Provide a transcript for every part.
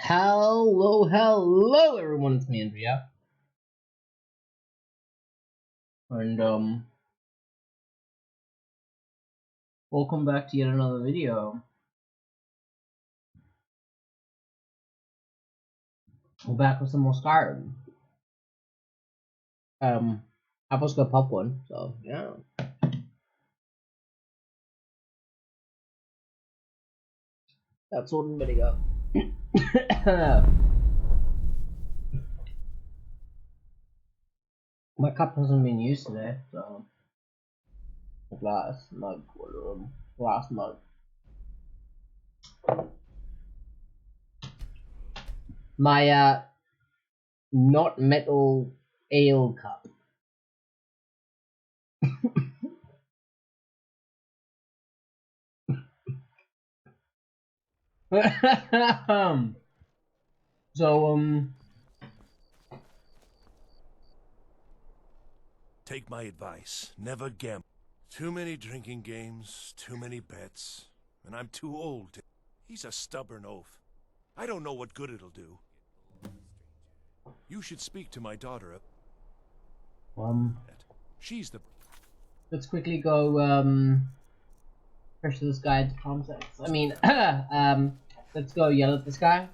Hello everyone, it's me Andrea. And welcome back to yet another video. We're back with some more Skyrim. Apple's got popcorn, so yeah. That's what I'm gonna go. My cup hasn't been used today, so a glass mug, glass mug. My not metal ale cup. So Take my advice, never gamble. Too many drinking games, too many bets, and I'm too old. He's a stubborn oaf. I don't know what good it'll do. You should speak to my daughter. She's the... Let's quickly go pressure this guy into palm sex. I mean, let's go yell at this guy.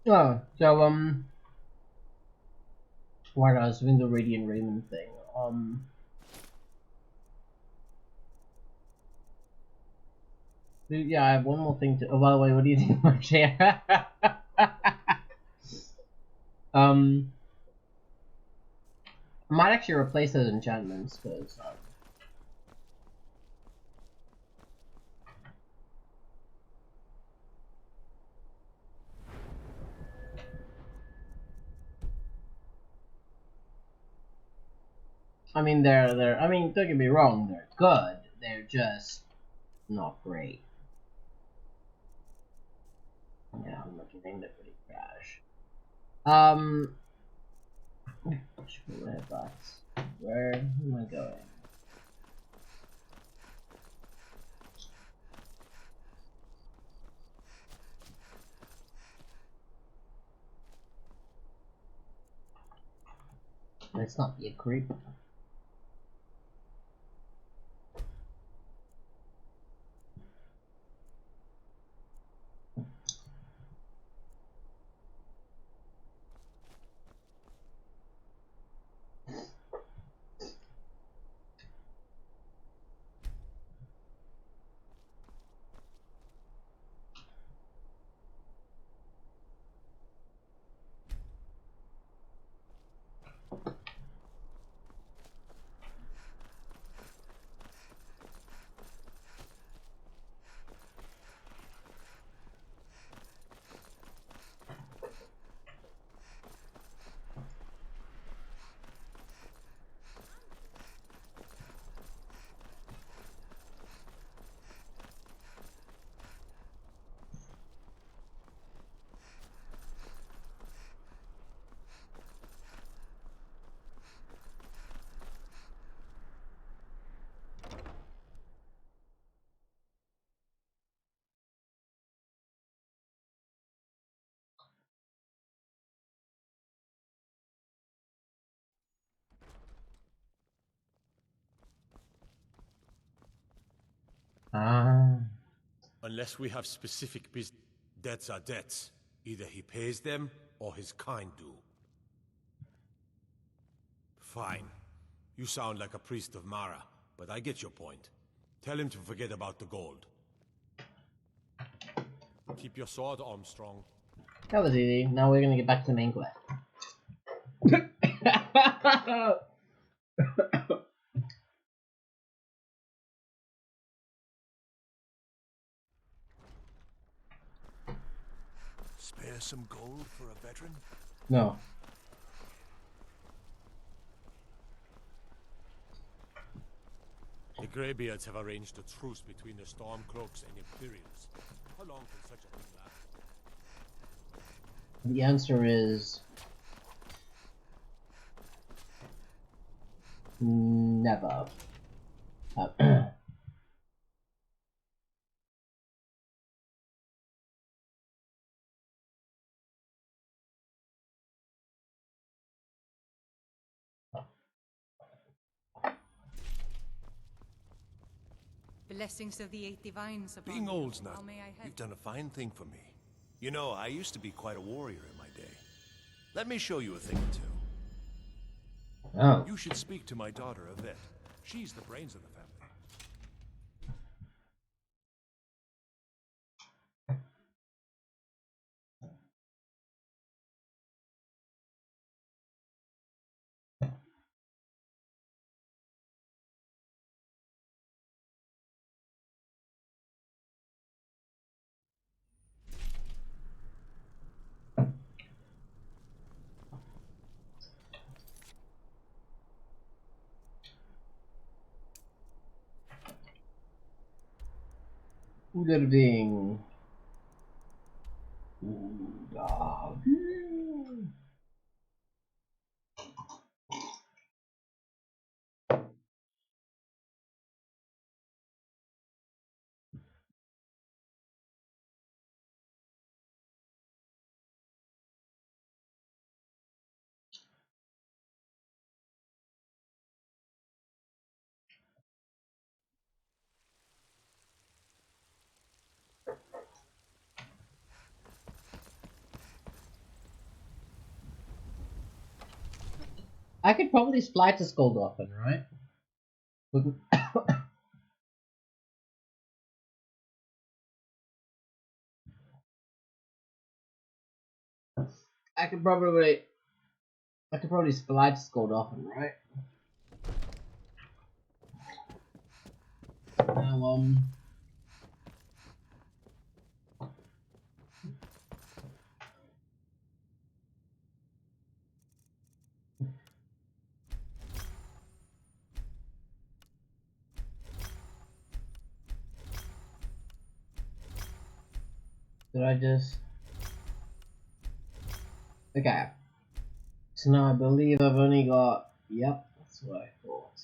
Oh, so what I was doing the Radiant Raymond thing. Yeah, I have one more thing to. Oh, by the way, what do you think, Marcia? I might actually replace those enchantments because. I mean, they're. I mean, don't get me wrong, they're good. They're just not great. Yeah, I'm looking at it pretty trash. Where am I going? Let's not be a creep. Unless we have specific business, debts are debts. Either he pays them, or his kind do. Fine. You sound like a priest of Mara, but I get your point. Tell him to forget about the gold. Keep your sword, Armstrong. That was easy. Now we're gonna get back to the main quest. Spare some gold for a veteran? No. The Greybeards have arranged a truce between the Stormcloaks and Imperials. How long can such a thing last? The answer is never. Blessings of the Eight Divines upon Being you. old's How not. may I help? You've done a fine thing for me. You know, I used to be quite a warrior in my day. Let me show you a thing or two. Oh. You should speak to my daughter, Yvette. She's the brains of the family. Good being. I could probably split a skull dolphin, right? I could probably split a skull dolphin, right? Now, did I just... Okay. So now I believe I've only got... Yep, that's what I thought.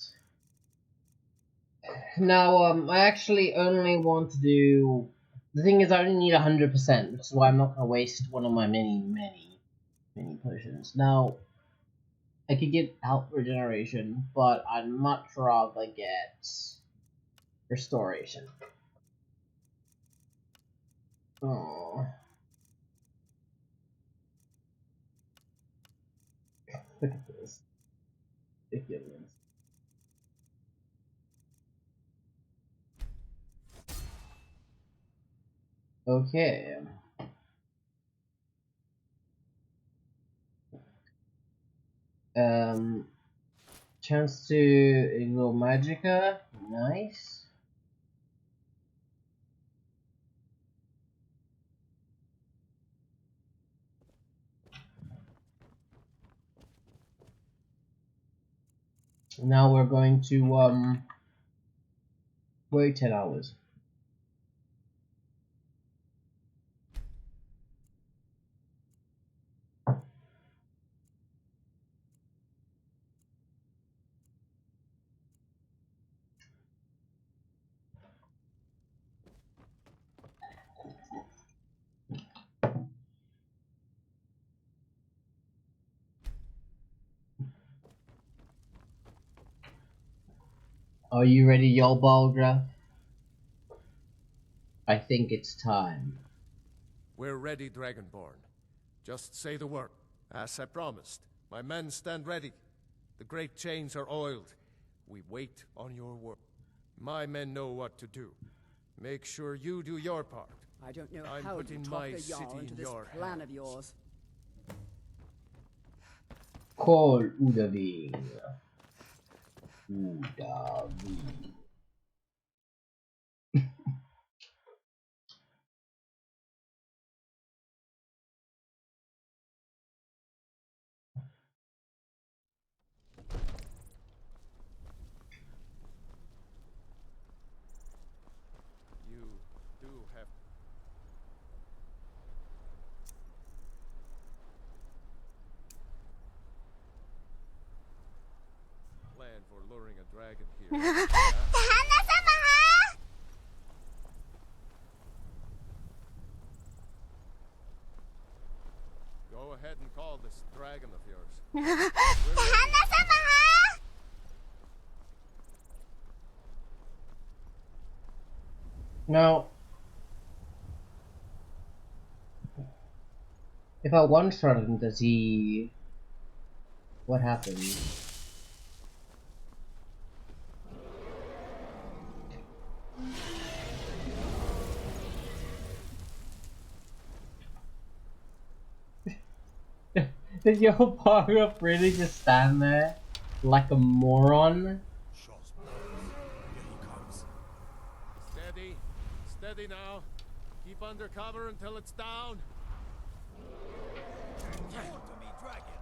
Now, I actually only want to do... The thing is, I only need 100%, which is why I'm not going to waste one of my many potions. Now, I could get health regeneration, but I'd much rather get restoration. Oh. Look at this. Ridiculous. Okay. Chance to ignore Magica. Nice. Now we're going to wait 10 hours. Are you ready, Yolbaldra? I think it's time. We're ready, Dragonborn. Just say the word. As I promised, my men stand ready. The great chains are oiled. We wait on your word. My men know what to do. Make sure you do your part. I don't know I'm how you putting talk my the city Jarl in into this your plan of hands. yours. Call Udaving. Udaving. You do have plan for luring a dragon here. Go ahead and call this dragon of yours. Now, if I one-shot him, does he... What happens? Did your power up really just stand there like a moron? Shaw's bones. Here he comes. Steady. Steady now. Keep under cover until it's down. Talk to me, dragon.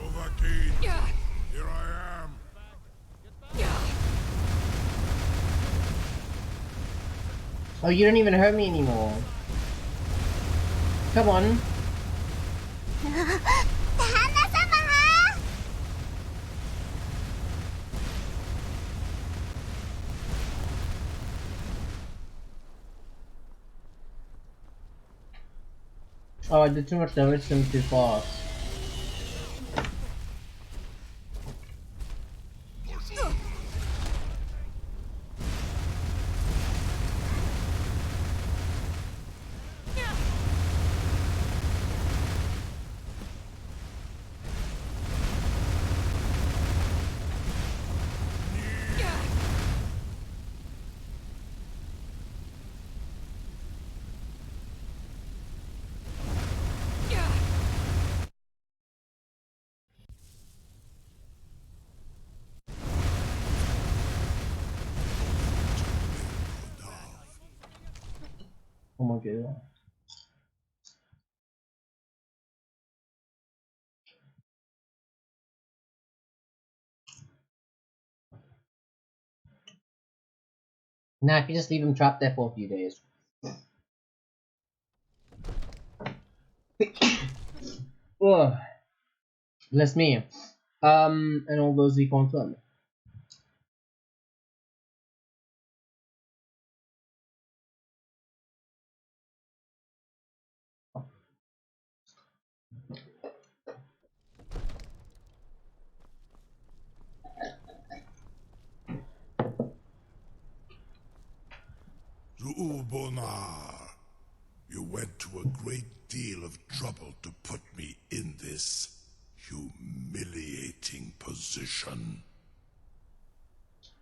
Overkeen. Here I am. Oh, you don't even hurt me anymore. Come on. Oh, I did too much damage to him too fast. Oh my god. Nah, if you just leave him trapped there for a few days. Ugh. Bless me. And all those we confirm. Zuubonar, you went to a great deal of trouble to put me in this humiliating position.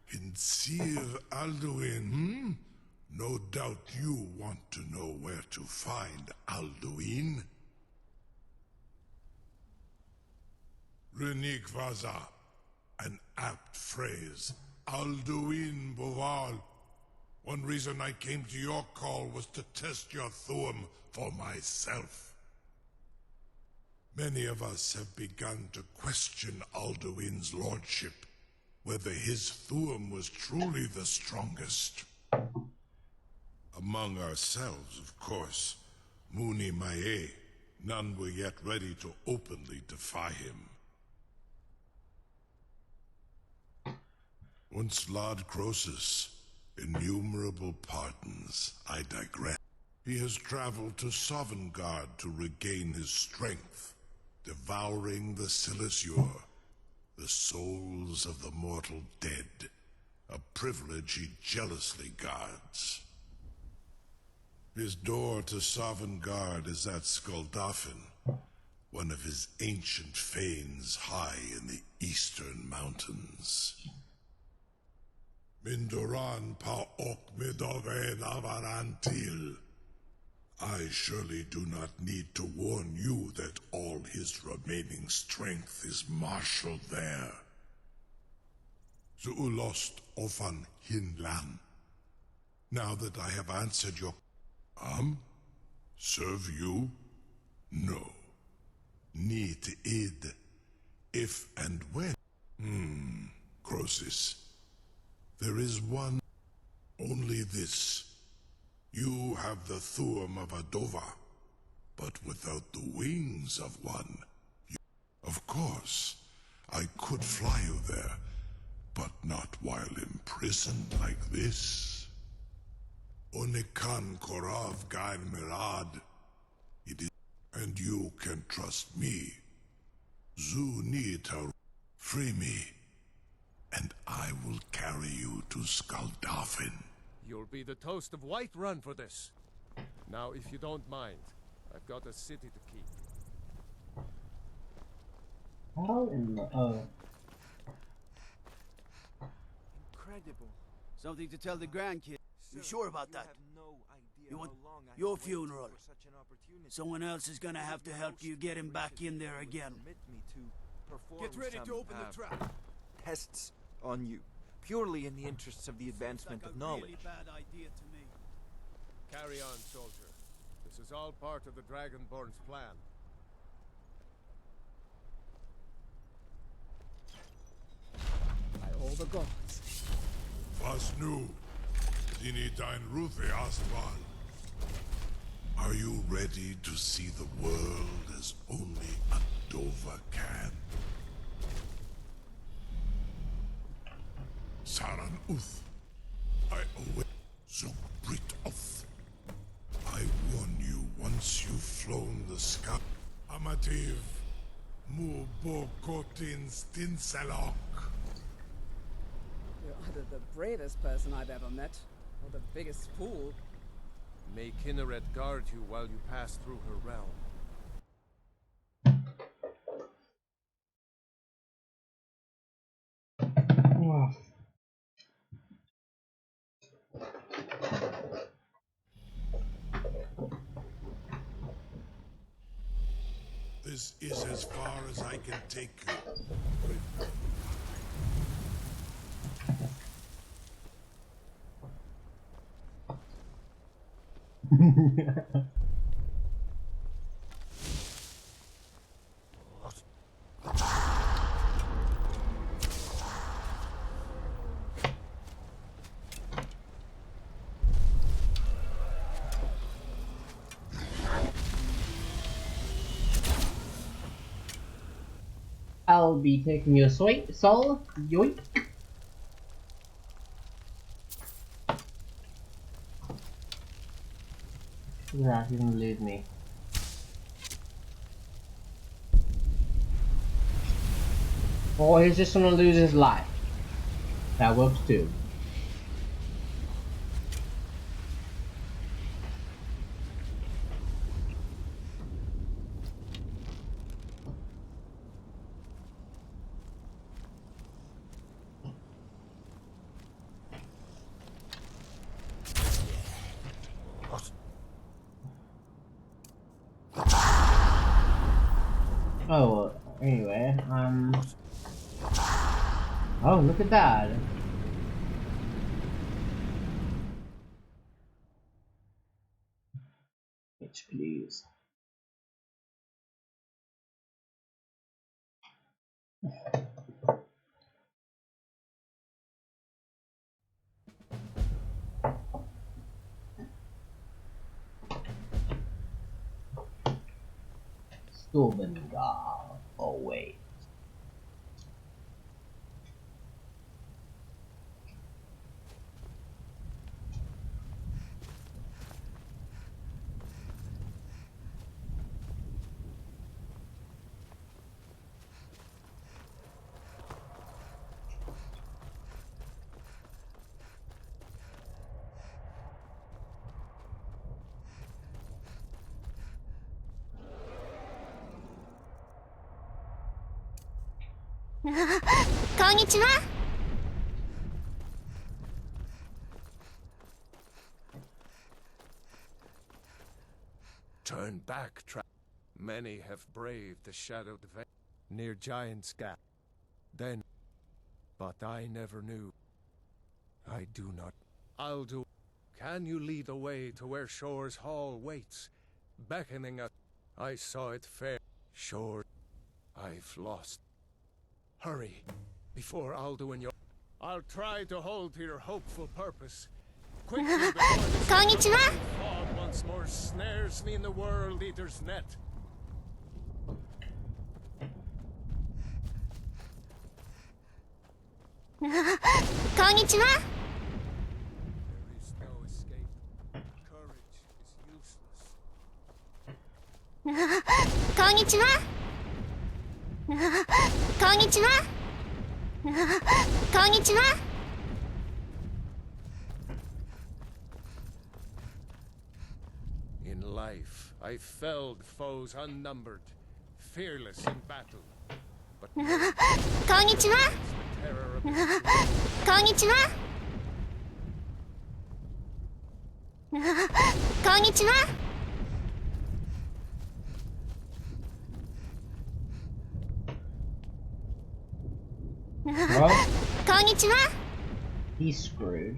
Sincere Alduin, hmm? No doubt you want to know where to find Alduin. Renik Vaza, an apt phrase. Alduin Boval. One reason I came to your call was to test your Thuum for myself. Many of us have begun to question Alduin's lordship, whether his Thuum was truly the strongest. Among ourselves, of course, Muni Mae, none were yet ready to openly defy him. Once Lord Croesus, innumerable pardons, I digress. He has traveled to Sovngarde to regain his strength, devouring the Silesure, the souls of the mortal dead, a privilege he jealously guards. His door to Sovngarde is at Skuldafn, one of his ancient fanes high in the eastern mountains. Mindoran pa ok midoven avarantil. I surely do not need to warn you that all his remaining strength is marshaled there. Zuulost ofan hinlan. Now that I have answered your... Serve you? No. Need id. If and when. Croesus. There is one. Only this. You have the thuum of a dova, but without the wings of one. Of course, I could fly you there, but not while imprisoned like this. Onikan korav gain mirad. It is, and you can trust me. Zu nita, free me, and I will carry you to Skaldafin. You'll be the toast of Whiterun for this. Now, if you don't mind, I've got a city to keep. How in the... Oh. Incredible. Something to tell the grandkids. You sure about that? You want your funeral? Someone else is gonna have to help you get him back in there again. Get ready to open the trap. Tests on you, purely in the interests of the advancement of knowledge. Really bad idea to me. Carry on, soldier. This is all part of the Dragonborn's plan. By all the gods. Was nu, dini dein Ruthe Astval. Are you ready to see the world as only a Dova can? Saran Uth, I await Zubrit Oth. I warn you, once you've flown the sky, Amativ, Mu Bokotin Stinsalok. You're either the bravest person I've ever met, or the biggest fool. May Kinneret guard you while you pass through her realm. Oh. This is as far as I can take you. I'll be taking your soul. Yoink. That didn't leave me. Or he's just gonna lose his life. That works too. Oh, anyway, oh, look at that. H, please. Storbengar. Oh, wait. Turn back, Many have braved the shadowed veil near Giant's Gap. Then, but I never knew. I do not. I'll do. Can you lead the way to where Shore's Hall waits, beckoning us? I saw it fair. Shore, I've lost. Hurry, before Alduin your... I'll try to hold to your hopeful purpose. Quickly before this fog once more snares me in the World Eater's net. Konnichiwa. There is no escape. Courage is useless. Konnichiwa. Konnichiwa. Konnichiwa. In life, I felled foes unnumbered, fearless in battle. But Konnichiwa. the terror of Konnichiwa. Konnichiwa. Well, Konnichiwa. he's screwed.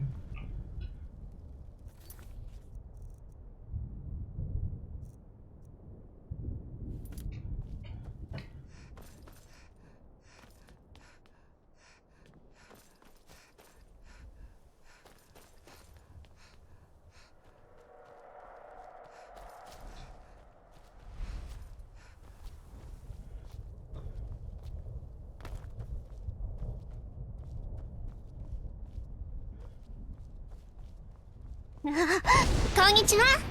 Konnichiwa.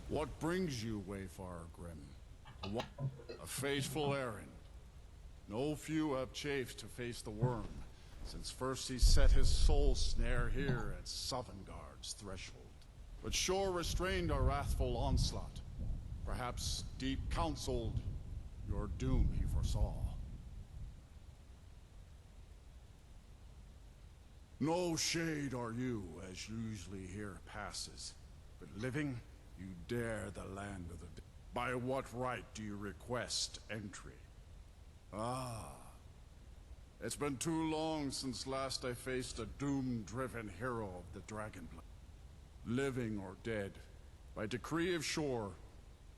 What brings you, Wayfarer Grim? A faithful errand. No few have chafed to face the worm, since first he set his soul snare here at Sovngarde's threshold. But Shore restrained our wrathful onslaught. Perhaps deep counseled your doom he foresaw. No shade are you, as usually here passes, but living, you dare the land of the dead. By what right do you request entry? Ah. It's been too long since last I faced a doom-driven hero of the Dragonblood. Living or dead, by decree of Shore,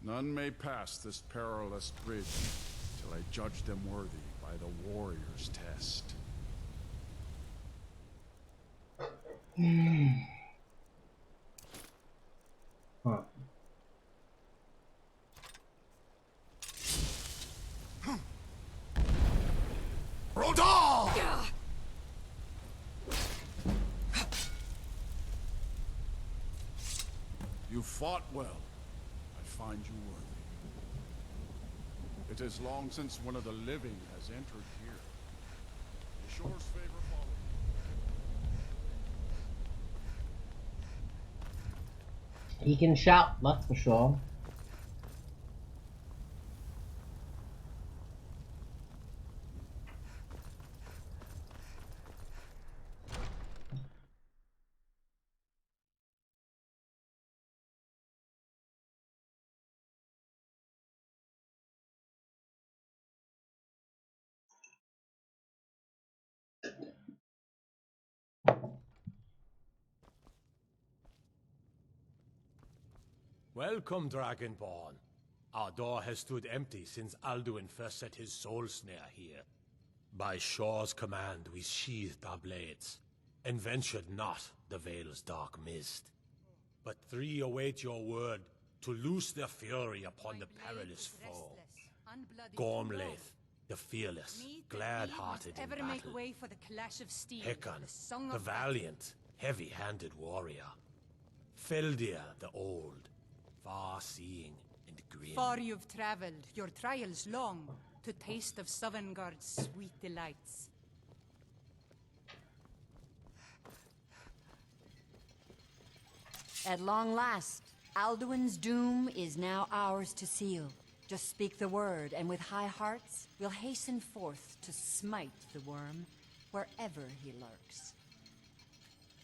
none may pass this perilous bridge till I judge them worthy by the warrior's test. Huh. Rodal! You fought well. I find you worthy. It is long since one of the living has entered here. The Shore's favor follows. He can shout, that's for sure. Welcome, Dragonborn. Our door has stood empty since Alduin first set his soul snare here. By Shore's command, we sheathed our blades, and ventured not the Vale's dark mist. But three await your word to loose their fury upon the perilous foe. Gormlaith, the fearless, glad-hearted in battle. Hekon, the valiant, heavy-handed warrior. Feldir, the old, far-seeing and grim. Far you've traveled, your trials long, to taste of Sovngarde's sweet delights. At long last, Alduin's doom is now ours to seal. Just speak the word, and with high hearts, we'll hasten forth to smite the worm. wherever he lurks.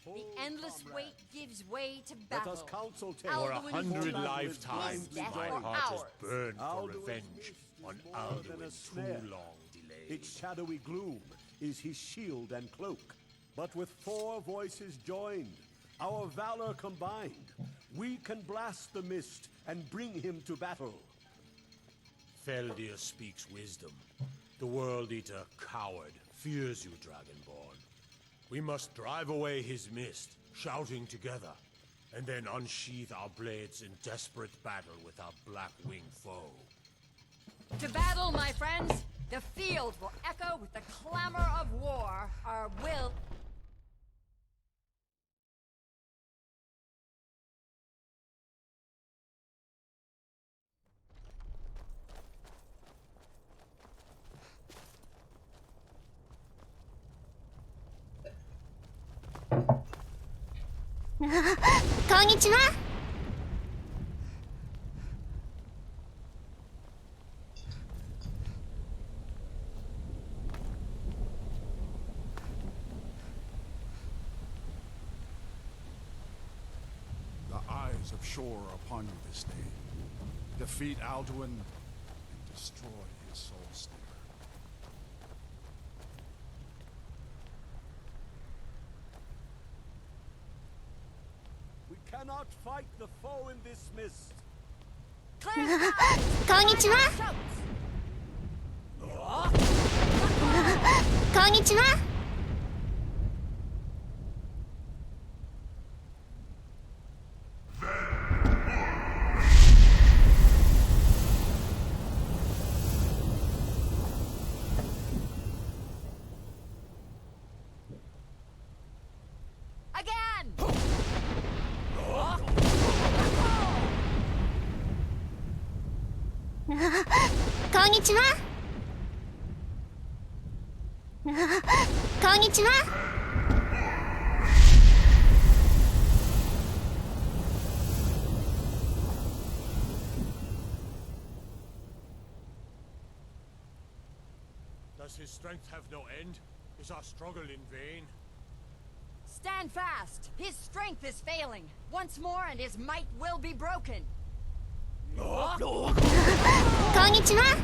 The endless wait gives way to battle. Let us counsel take. for Alduin's 100 doom lifetimes. is death My for heart has ours. burned for revenge on Alduin's too long delay. Its shadowy gloom is his shield and cloak. But with 4 voices joined, our valor combined, we can blast the mist and bring him to battle. Feldir speaks wisdom. The World Eater, coward, fears you, Dragonborn. We must drive away his mist, shouting together, and then unsheath our blades in desperate battle with our black-winged foe. To battle, my friends! The field will echo with the clamor of war. Our will... Konnichiwa. The eyes of Shore are upon you this day. Defeat Alduin and destroy his soul snare. We cannot fight the foe in this mist. Konnichiwa. Konnichiwa. Again! Konnichiwa. Konnichiwa. Does his strength have no end? Is our struggle in vain? Stand fast! His strength is failing. Once more and his might will be broken. Konnichiwa.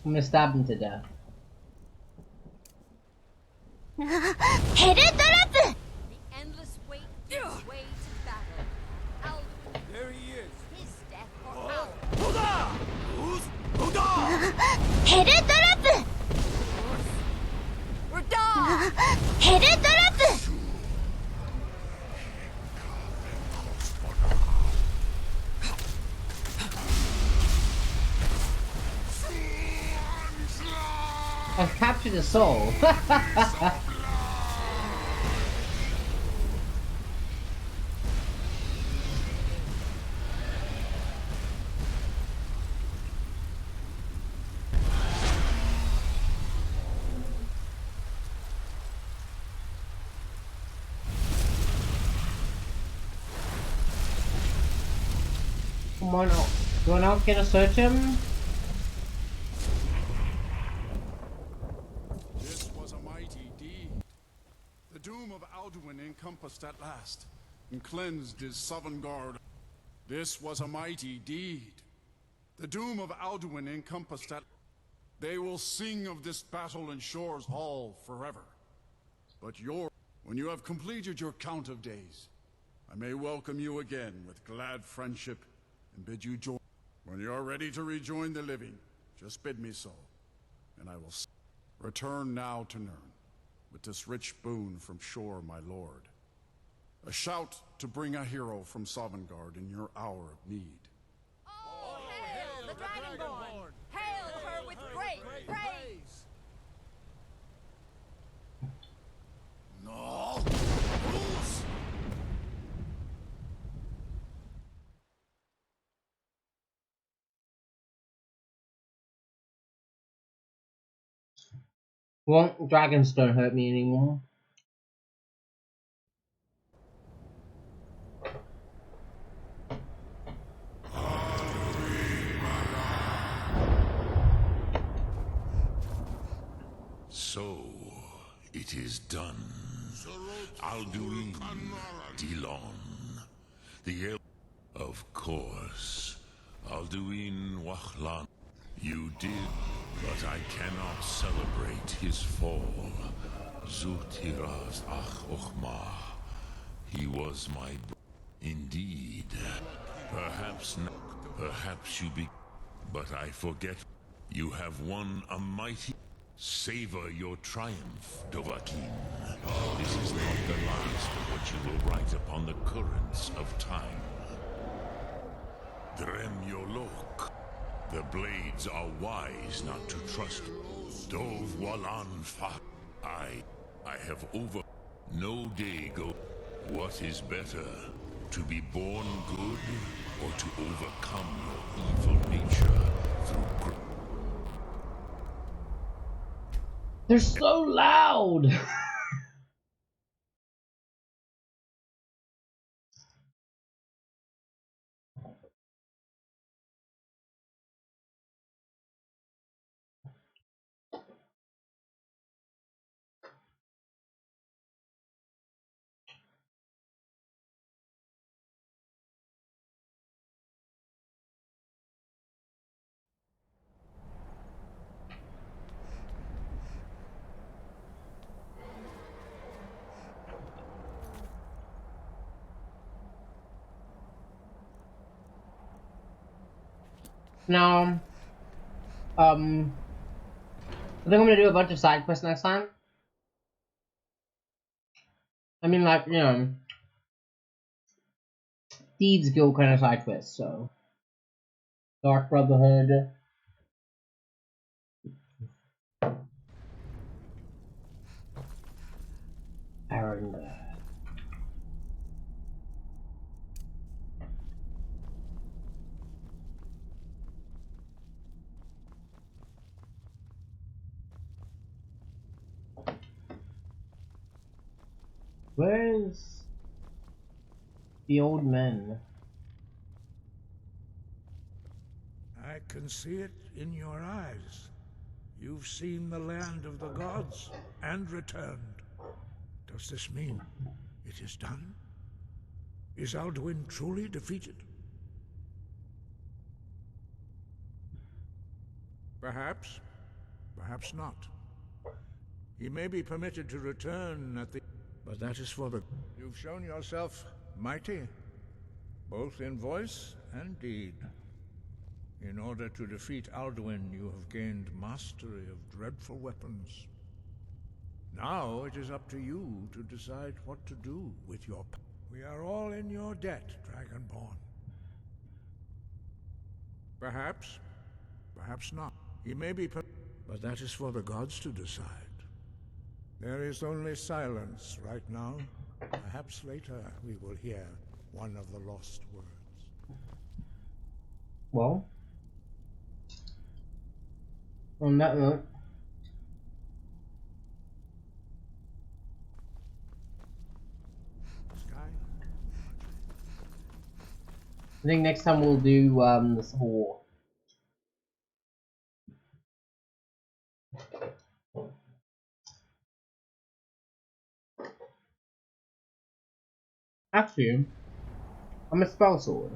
I'm gonna stab him to death. Head drop. The endless wait gives way to battle. Alduin, There he is. his death for ours. Head drop. We're done! Head drop. I've captured a soul. Come on, do I not get to search him? This was a mighty deed. The doom of Alduin encompassed at last, and cleansed his Sovngarde. This was a mighty deed. The doom of Alduin encompassed at... They will sing of this battle in Shore's Hall forever. But when you have completed your count of days, I may welcome you again with glad friendship and bid you join. When you are ready to rejoin the living, just bid me so, and I will return now to Nirn, with this rich boon from Shore, my lord. A shout to bring a hero from Sovngarde in your hour of need. Oh, hail the Dragonborn! Hail her with great praise! No! Rules! Well, dragons don't hurt me anymore. is done. Alduin, Dilon, the of course. Alduin Wachlan. You did, but I cannot celebrate his fall. Zutiraz Ach Ochmah. He was my... Indeed. Perhaps not. Perhaps you be... But I forget. You have won a mighty... Savor your triumph, Dovahkiin. This is not the last of what you will write upon the currents of time. Drem Yolok. The blades are wise not to trust. Dov Walan Fa. I have over... No day go... What is better? To be born good, or to overcome your evil nature through... They're so loud! Now, I think I'm gonna do a bunch of side quests next time. I mean, like, you know, Thieves Guild kind of side quests, so. Dark Brotherhood. Aaron. Where's the old men? I can see it in your eyes. You've seen the land of the gods and returned. Does this mean it is done? Is Alduin truly defeated? Perhaps. Perhaps not. He may be permitted to return at the... But that is for the... You've shown yourself mighty, both in voice and deed. In order to defeat Alduin, you have gained mastery of dreadful weapons. Now it is up to you to decide what to do with your... We are all in your debt, Dragonborn. Perhaps. Perhaps not. He may be... But that is for the gods to decide. There is only silence right now. Perhaps later we will hear one of the lost words. Well, on that note, I think next time we'll do the Civil War. Actually, I'm a spell sword.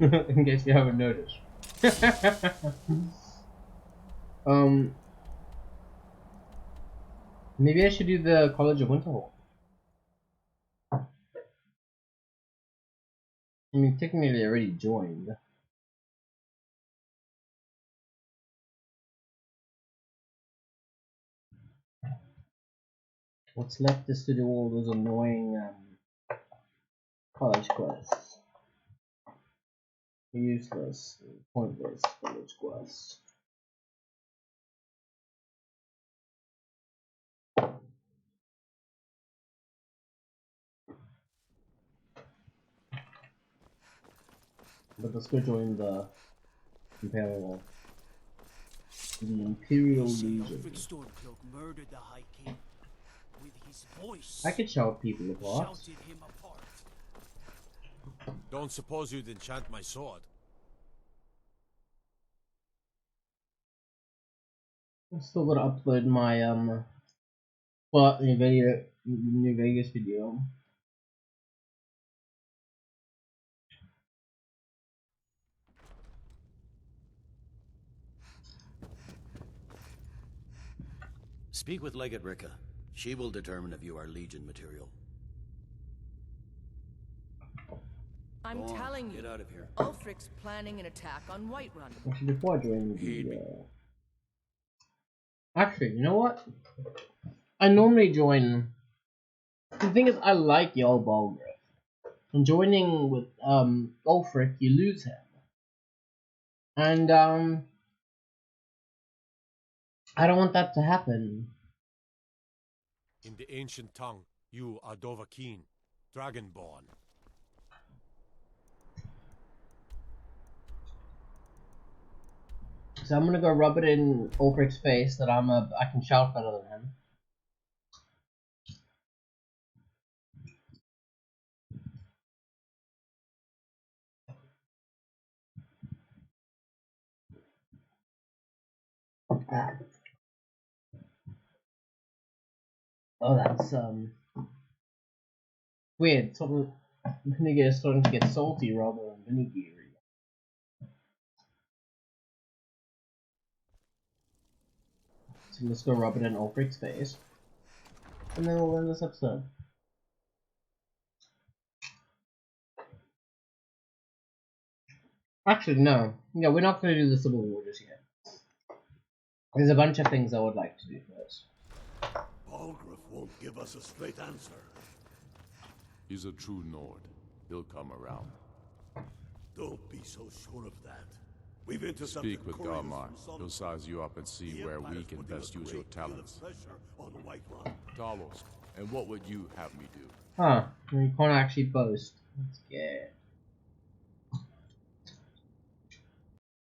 In case you haven't noticed. Maybe I should do the College of Winterhold. I mean, technically I already joined. What's left is to do all those annoying college quests. Useless, pointless college quests. But let's go join the Imperial. The Imperial Legion. Stormcloak murdered the High King. With his voice, I could shout people apart. shouted him apart. Don't suppose you'd enchant my sword? I'm still gonna upload my Well, New Vegas video. Speak with Legate Rika. She will determine if you are Legion material. I'm telling you, get out of here. Ulfric's planning an attack on Whiterun. Actually, before I join the, actually, you know what? I normally join. The thing is, I like Jarl Balgruuf. And joining with Ulfric, you lose him, and I don't want that to happen. In the ancient tongue, you are Dovahkiin, Dragonborn. So I'm gonna go rub it in Ulfric's face that I can shout better than him. Oh, that's weird. Something vinegar is starting to get salty rather than vinegary. So let's go rub it in Ulfric's face, and then we'll end this episode. Actually, no. Yeah, we're not going to do the Civil War just yet. There's a bunch of things I would like to do first. Balgruuf won't give us a straight answer. He's a true Nord. He'll come around. Don't be so sure of that. We've intercepted. Speak with Garmar. He'll size you up and see where we can best use your talents. Talos, and what would you have me do? Huh, you can't actually boast. That's good.